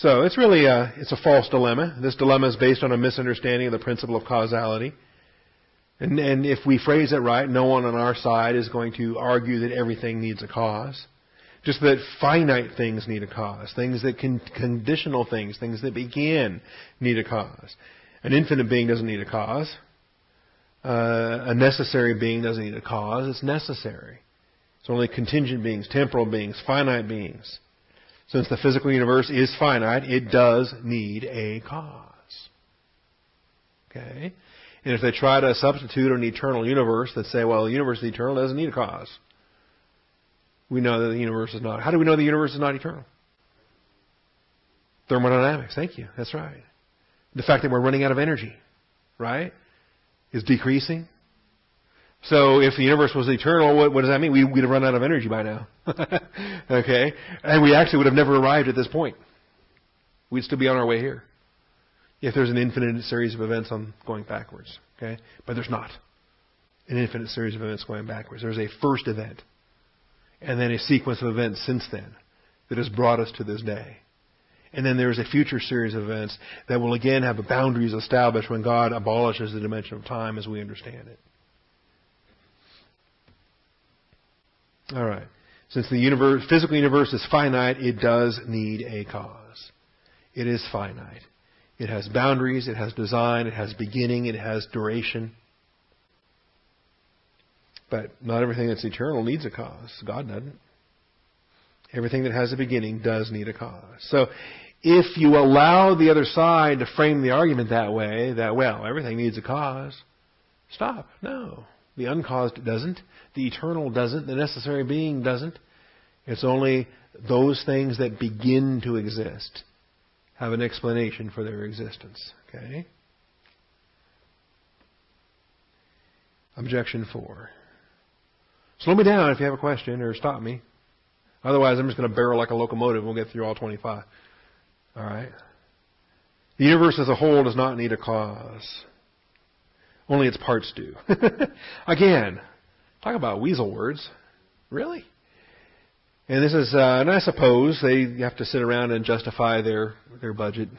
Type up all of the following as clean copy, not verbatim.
So it's really it's a false dilemma. This dilemma is based on a misunderstanding of the principle of causality. And if we phrase it right, no one on our side is going to argue that everything needs a cause. Just that finite things need a cause. Things that conditional things that begin, need a cause. An infinite being doesn't need a cause. A necessary being doesn't need a cause. It's necessary. It's only contingent beings, temporal beings, finite beings. Since the physical universe is finite, it does need a cause. Okay? And if they try to substitute an eternal universe that say, well, the universe is eternal, it doesn't need a cause. We know that the universe is not. How do we know the universe is not eternal? Thermodynamics. Thank you. That's right. The fact that we're running out of energy, right, is decreasing. So if the universe was eternal, what does that mean? We'd have run out of energy by now. Okay? And we actually would have never arrived at this point. We'd still be on our way here. If there's an infinite series of events on going backwards. Okay? But there's not an infinite series of events going backwards. There's a first event. And then a sequence of events since then that has brought us to this day. And then there's a future series of events that will again have boundaries established when God abolishes the dimension of time as we understand it. All right. Since the physical universe is finite, it does need a cause. It is finite. It has boundaries, it has design, it has beginning, it has duration. But not everything that's eternal needs a cause. God doesn't. Everything that has a beginning does need a cause. So if you allow the other side to frame the argument that way, that, well, everything needs a cause, stop. No. The uncaused doesn't. The eternal doesn't. The necessary being doesn't. It's only those things that begin to exist have an explanation for their existence. Okay? Objection 4. Slow me down if you have a question, or stop me. Otherwise, I'm just going to barrel like a locomotive and we'll get through all 25. All right? The universe as a whole does not need a cause. Only its parts do. Again, talk about weasel words. Really? And this is, and I suppose they have to sit around and justify their budget,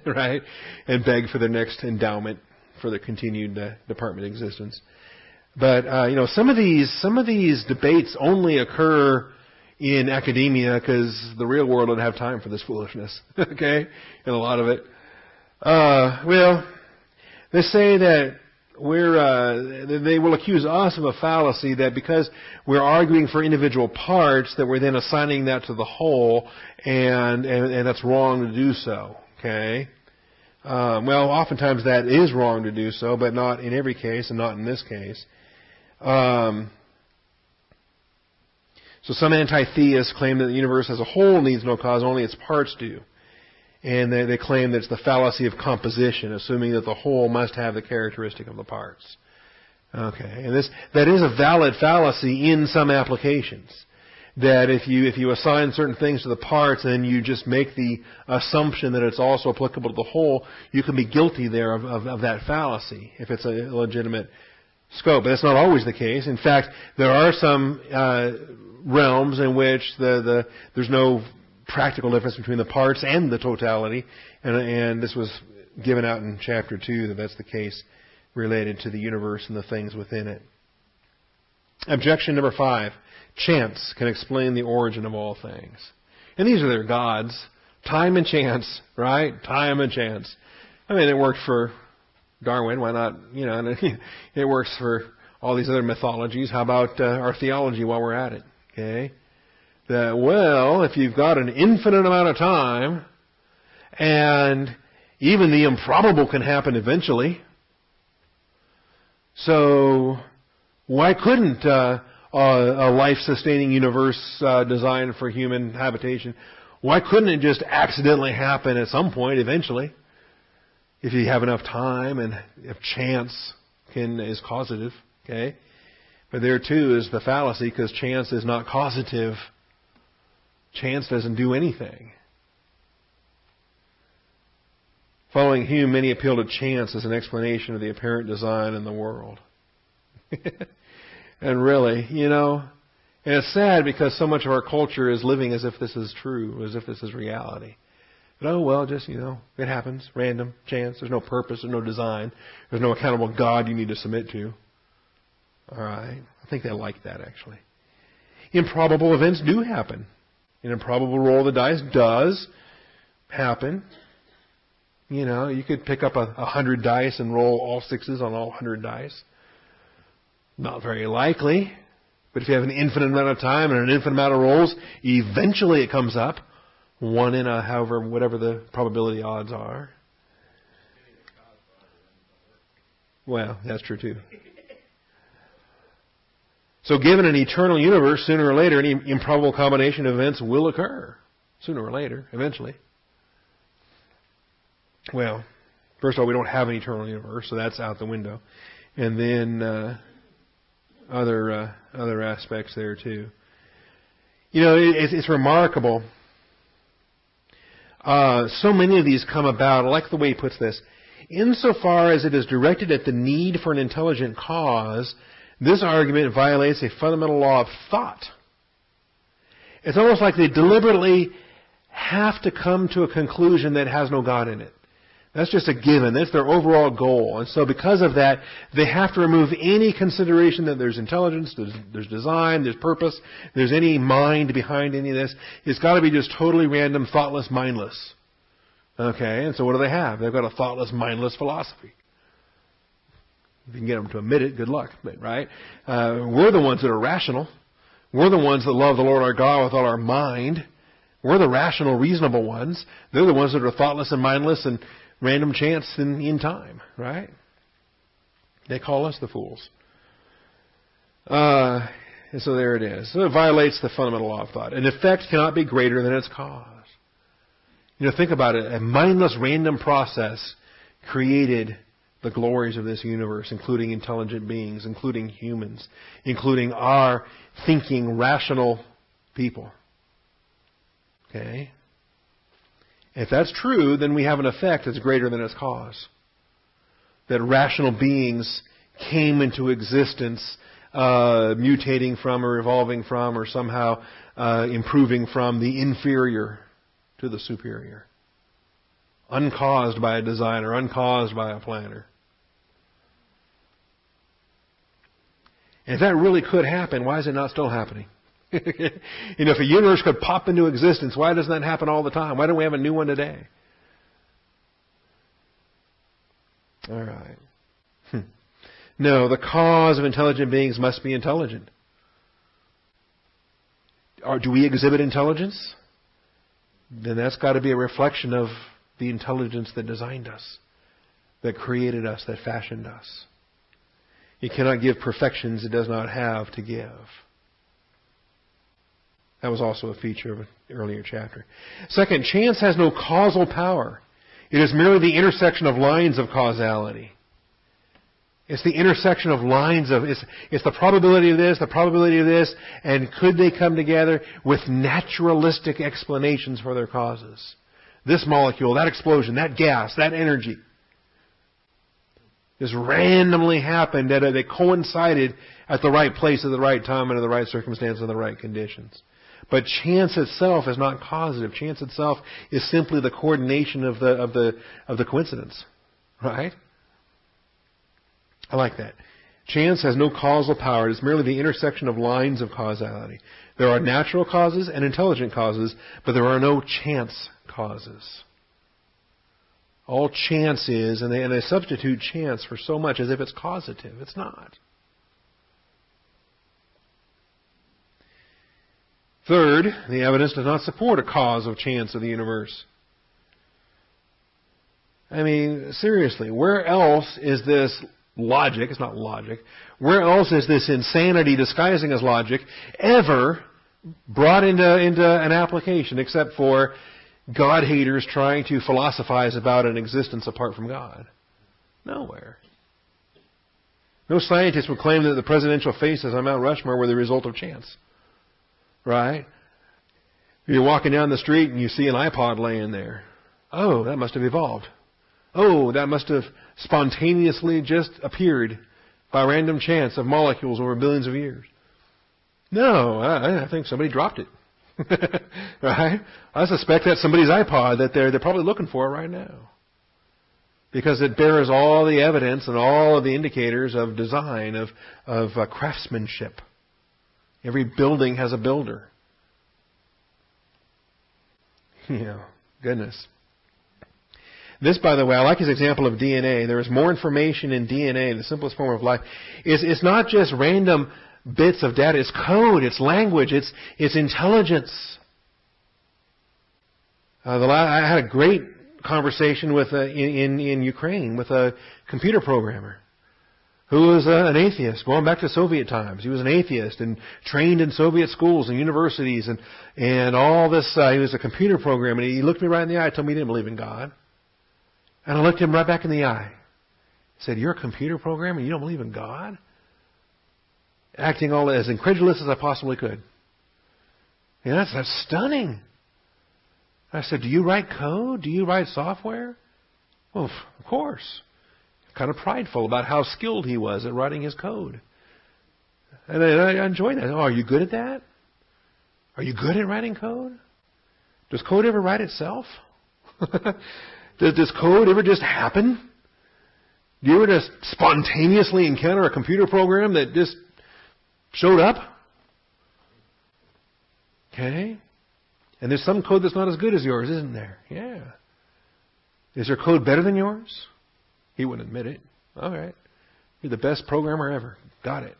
right? And beg for their next endowment for their continued department existence. But some of these debates only occur in academia because the real world doesn't have time for this foolishness. Okay, and a lot of it. Well, they say that they will accuse us of a fallacy that because we're arguing for individual parts that we're then assigning that to the whole, and that's wrong to do so. Okay. Well, oftentimes that is wrong to do so, but not in every case, and not in this case. So some anti-theists claim that the universe as a whole needs no cause, only its parts do. And they claim that it's the fallacy of composition, assuming that the whole must have the characteristic of the parts. Okay, and that is a valid fallacy in some applications. That if you assign certain things to the parts and you just make the assumption that it's also applicable to the whole, you can be guilty there of that fallacy if it's a legitimate scope. But that's not always the case. In fact, there are some realms in which there's no practical difference between the parts and the totality, and this was given out in chapter 2 that's the case related to the universe and the things within it. Objection number 5. Chance can explain the origin of all things. And these are their gods. Time and chance, right? Time and chance. I mean, it worked for Darwin. Why not? It works for all these other mythologies. How about our theology while we're at it? Okay? If you've got an infinite amount of time, and even the improbable can happen eventually, so why couldn't a life-sustaining universe designed for human habitation, why couldn't it just accidentally happen at some point eventually? If you have enough time and if chance is causative, okay? But there too is the fallacy because chance is not causative. Chance doesn't do anything. Following Hume, many appeal to chance as an explanation of the apparent design in the world. And really, and it's sad because so much of our culture is living as if this is true, as if this is reality. But, oh, well, just, it happens. Random, chance. There's no purpose. There's no design. There's no accountable God you need to submit to. All right. I think they like that, actually. Improbable events do happen. An improbable roll of the dice does happen. You could pick up 100 dice and roll all sixes on all 100 dice. Not very likely. But if you have an infinite amount of time and an infinite amount of rolls, eventually it comes up. One in whatever the probability odds are. Well, that's true too. So given an eternal universe, sooner or later, any improbable combination of events will occur. Sooner or later, eventually. Well, first of all, we don't have an eternal universe, so that's out the window. And then other aspects there too. It's remarkable. So many of these come about, I like the way he puts this, insofar as it is directed at the need for an intelligent cause, this argument violates a fundamental law of thought. It's almost like they deliberately have to come to a conclusion that has no God in it. That's just a given. That's their overall goal. And so because of that, they have to remove any consideration that there's intelligence, there's design, there's purpose, there's any mind behind any of this. It's got to be just totally random, thoughtless, mindless. Okay, and so what do they have? They've got a thoughtless, mindless philosophy. If you can get them to admit it, good luck. Right? We're the ones that are rational. We're the ones that love the Lord our God with all our mind. We're the rational, reasonable ones. They're the ones that are thoughtless and mindless and random chance in time, right? They call us the fools. And so there it is. So it violates the fundamental law of thought. An effect cannot be greater than its cause. Think about it. A mindless, random process created the glories of this universe, including intelligent beings, including humans, including our thinking, rational people. Okay? If that's true, then we have an effect that's greater than its cause. That rational beings came into existence, mutating from or evolving from or somehow improving from the inferior to the superior. Uncaused by a designer, uncaused by a planner. And if that really could happen, why is it not still happening? If a universe could pop into existence, why doesn't that happen all the time? Why don't we have a new one today? All right. No, the cause of intelligent beings must be intelligent. Or do we exhibit intelligence? Then that's got to be a reflection of the intelligence that designed us, that created us, that fashioned us. It cannot give perfections it does not have to give. That was also a feature of an earlier chapter. Second, chance has no causal power. It is merely the intersection of lines of causality. It's the intersection of lines of, it's the probability of this, and could they come together with naturalistic explanations for their causes? This molecule, that explosion, that gas, that energy. Just randomly happened that they coincided at the right place at the right time and in the right circumstance and the right conditions. But chance itself is not causative. Chance itself is simply the coordination of the coincidence. Right? I like that. Chance has no causal power. It is merely the intersection of lines of causality. There are natural causes and intelligent causes, but there are no chance causes. All chance is, and they substitute chance for so much as if it's causative. It's not. Third, the evidence does not support a cause of chance of the universe. I mean, seriously, where else is this logic, it's not logic, where else is this insanity disguising as logic ever brought into an application except for God-haters trying to philosophize about an existence apart from God? Nowhere. No scientist would claim that the presidential faces on Mount Rushmore were the result of chance. Right? You're walking down the street and you see an iPod laying there. Oh, that must have evolved. Oh, that must have spontaneously just appeared by random chance of molecules over billions of years. No, I think somebody dropped it. Right? I suspect that's somebody's iPod that they're probably looking for right now. Because it bears all the evidence and all of the indicators of design, of craftsmanship. Every building has a builder. Goodness. This, by the way, I like his example of DNA. There is more information in DNA, the simplest form of life. It's not just random bits of data. It's code. It's language. It's intelligence. I had a great conversation with in Ukraine with a computer programmer who was an atheist, going back to Soviet times. He was an atheist and trained in Soviet schools and universities and all this. He was a computer programmer, and he looked me right in the eye and told me he didn't believe in God. And I looked him right back in the eye. He said, "You're a computer programmer and you don't believe in God?" Acting all as incredulous as I possibly could. That's stunning. I said, "Do you write code? Do you write software?" Well, of course. Kind of prideful about how skilled he was at writing his code. And I enjoyed that. Oh, are you good at that? Are you good at writing code? Does code ever write itself? Does code ever just happen? Do you ever just spontaneously encounter a computer program that just showed up? Okay. And there's some code that's not as good as yours, isn't there? Yeah. Is your code better than yours? He wouldn't admit it. All right. You're the best programmer ever. Got it.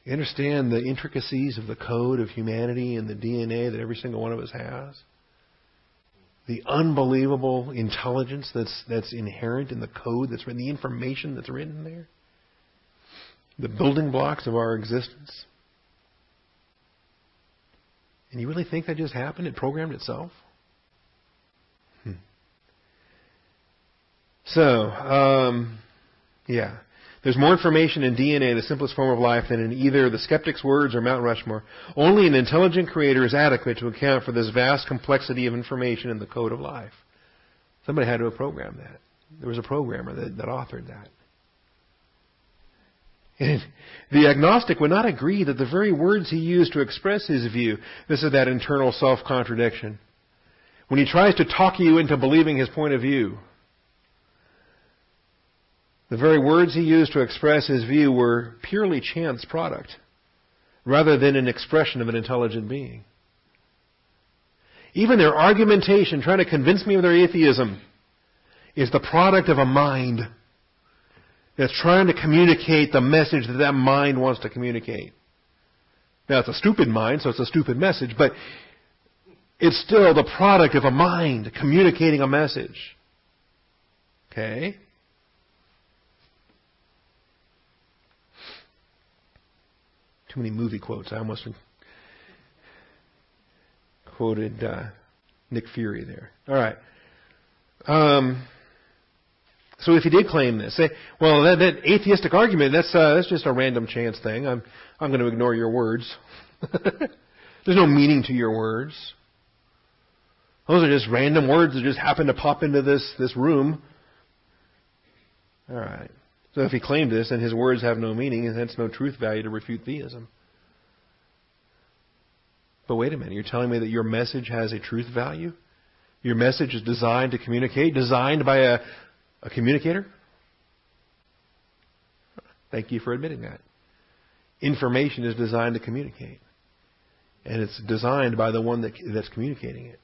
You understand the intricacies of the code of humanity and the DNA that every single one of us has? The unbelievable intelligence that's inherent in the code that's written, the information that's written there. The building blocks of our existence. And you really think that just happened? It programmed itself? So, there's more information in DNA, the simplest form of life, than in either the skeptic's words or Mount Rushmore. Only an intelligent creator is adequate to account for this vast complexity of information in the code of life. Somebody had to have programmed that. There was a programmer that authored that. And the agnostic would not agree that the very words he used to express his view, this is that internal self-contradiction. When he tries to talk you into believing his point of view, the very words he used to express his view were purely chance product, rather than an expression of an intelligent being. Even their argumentation, trying to convince me of their atheism, is the product of a mind that's trying to communicate the message that mind wants to communicate. Now, it's a stupid mind, so it's a stupid message, but it's still the product of a mind communicating a message. Okay? Too many movie quotes. I almost quoted Nick Fury there. All right. So if he did claim this, say, well, that atheistic argument, that's just a random chance thing. I'm going to ignore your words. There's no meaning to your words. Those are just random words that just happen to pop into this room. All right. So if he claimed this and his words have no meaning, and hence no truth value to refute theism. But wait a minute, you're telling me that your message has a truth value? Your message is designed to communicate, designed by a communicator? Thank you for admitting that. Information is designed to communicate. And it's designed by the one that's communicating it.